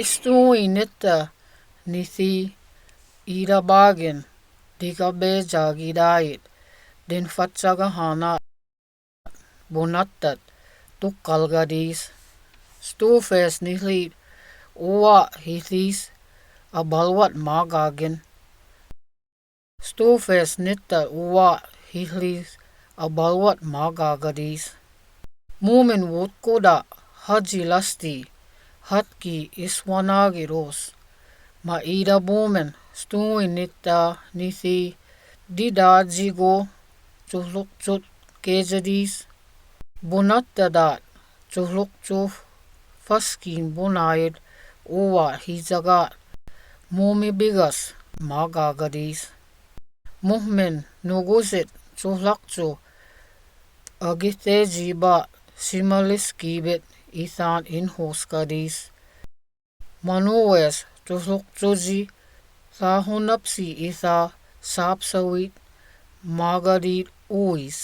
Estowen nithi ira bagen diga bejagidait den fatsaga hana bonattat tukkalgadis stufes nihlit uwa hithis abalwat magagen stufes nitta uwa hithis abalwat magagadis mumen wutkoda haji lasti hatki iswanagiros ma ida bumen Estowen nithi didajigo chuhlukchut kejadis bunattadat chuhlukchuf faskin bunayid uwa hizagat mumibigas magagadis muhmen nugusit chuhlakchu agitejiba simaliskibet ithan inhoskadis manues chuhlukchuji thahunapsi itha sapsawit magadit uis